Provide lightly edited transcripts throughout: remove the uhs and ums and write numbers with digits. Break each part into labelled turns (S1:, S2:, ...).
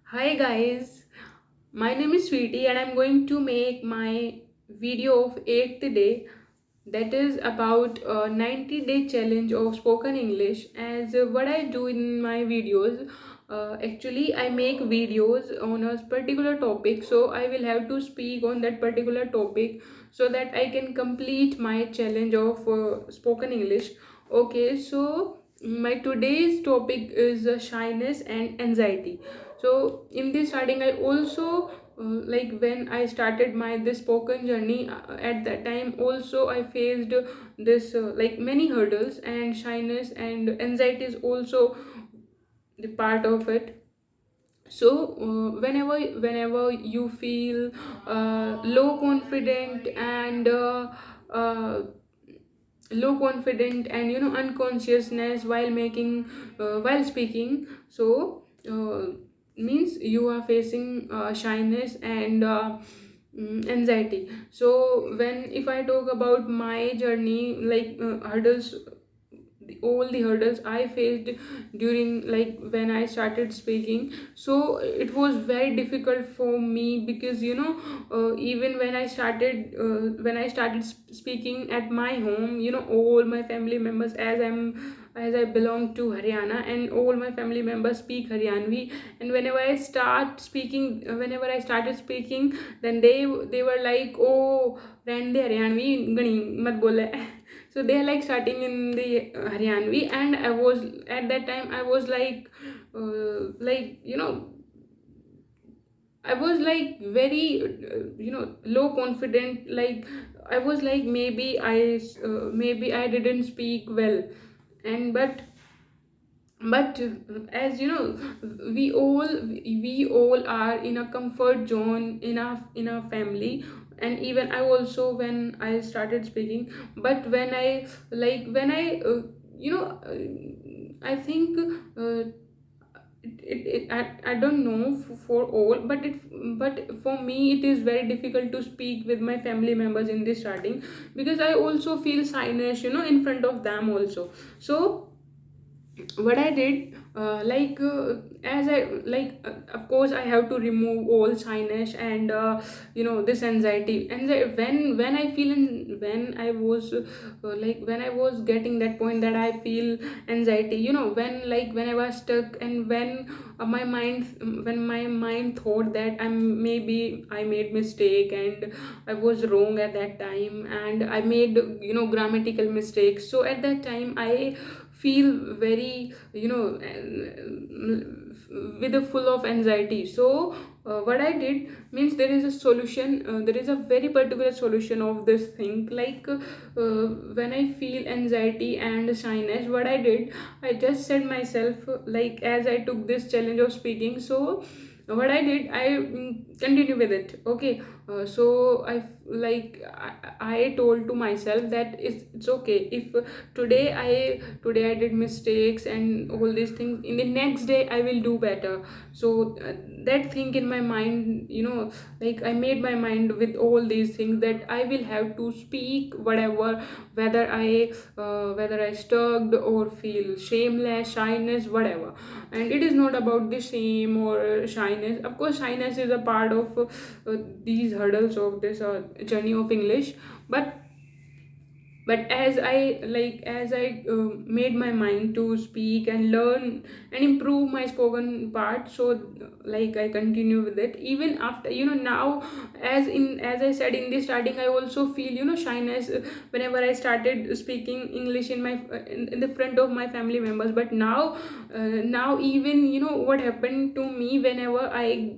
S1: Hi guys, my name is Sweetie and I'm going to make my video of 8th day, that is about a 90-day challenge of spoken English. As what I do in my videos, actually I make videos on a particular topic, so I will have to speak on that particular topic so that I can complete my challenge of spoken English. Okay, so my today's topic is shyness and anxiety. So in this starting I also like when I started my this spoken journey, at that time also I faced this like many hurdles, and shyness and anxiety is also the part of it. So whenever you feel low confident and low confident and unconsciousness while making while speaking, so means you are facing shyness and anxiety. So when if I talk about my journey, like hurdles, all the hurdles I faced during like when I started speaking, so it was very difficult for me because even when I started speaking at my home, all my family members, as I belong to Haryana, and all my family members speak Haryanvi. And whenever I started speaking, then they were like, oh, रहने Haryanvi गणी मत बोले. So they are like starting in the Haryanvi, and I was at that time I was like I was like very low confident. Like I was like maybe I didn't speak well, and but as you know, we all are in a comfort zone in our family. And even I also, when I started speaking, but when I you know I think I don't know for all, but for me it is very difficult to speak with my family members in this starting, because I also feel shyness in front of them also. So what I did, as I like of course I have to remove all shyness and this anxiety. And when I feel when I was when I was getting that point that I feel anxiety, when I was stuck, and when my mind thought that maybe I made mistake and I was wrong at that time, and I made grammatical mistakes. So at that time I feel very with a full of anxiety. So what I did means, there is a solution, there is a very particular solution of this thing. When I feel anxiety and shyness, what I did, I just said myself, like as I took this challenge of speaking, so what I did, I continue with it. Okay, so I told to myself that it's okay if today I did mistakes and all these things. In the next day I will do better. So that thing in my mind, like I made my mind with all these things, that I will have to speak whatever, whether I stuck or feel shameless, shyness, whatever. And it is not about the shame or shyness. Of course shyness is a part of these hurdles of this journey of English. But as I made my mind to speak and learn and improve my spoken part, so I continue with it even after, now, as I said in the starting, I also feel shyness whenever I started speaking English in the front of my family members. But now even what happened to me, whenever I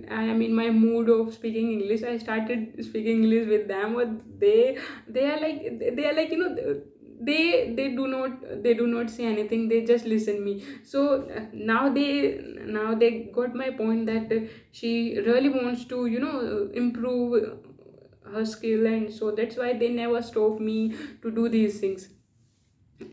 S1: am in my mood of speaking English, I started speaking English with them. Or they are like they do not say anything, they just listen me. So now they got my point that she really wants to improve her skill, and so that's why they never stop me to do these things.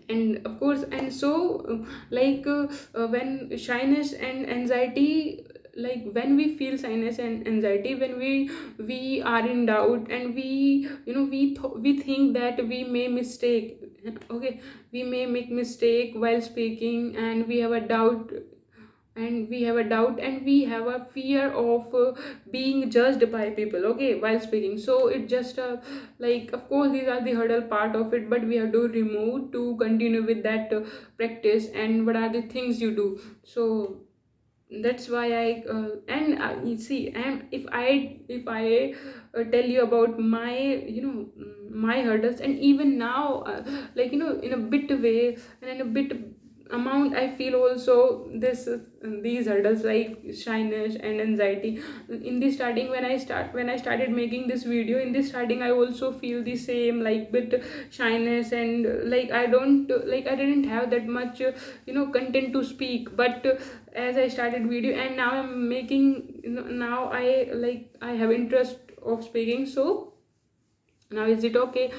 S1: And of course, and so when shyness and anxiety, like when we feel shyness and anxiety, when we are in doubt, and we think that we may mistake, Okay, we may make mistake while speaking, and we have a doubt, and we have a fear of being judged by people, okay, while speaking. So it just like, of course, these are the hurdle part of it, but we have to remove to continue with that practice. And what are the things you do? So that's why I you see, and if I tell you about my, my hurdles, and even now, like, in a bit way, and in a bit amount, I feel also these hurdles, like shyness and anxiety. In the starting, when I started making this video, in the starting, I also feel the same, like bit shyness, and like I didn't have that much content to speak. But as I started video, and now I'm making, now I have interest of speaking. So now is it okay?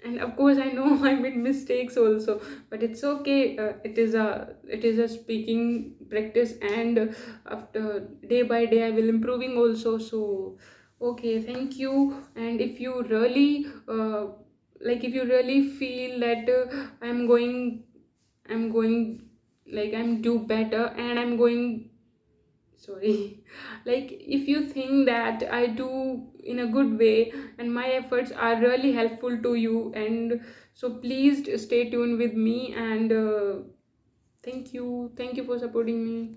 S1: And of course, I know I made mistakes also, but it's okay. It is a speaking practice, and after day by day I will improving also. So okay, thank you. And if you really if you really feel that I'm going like I'm do better, and I'm going, sorry, like if you think that I do in a good way, and my efforts are really helpful to you, and so please stay tuned with me. And thank you for supporting me.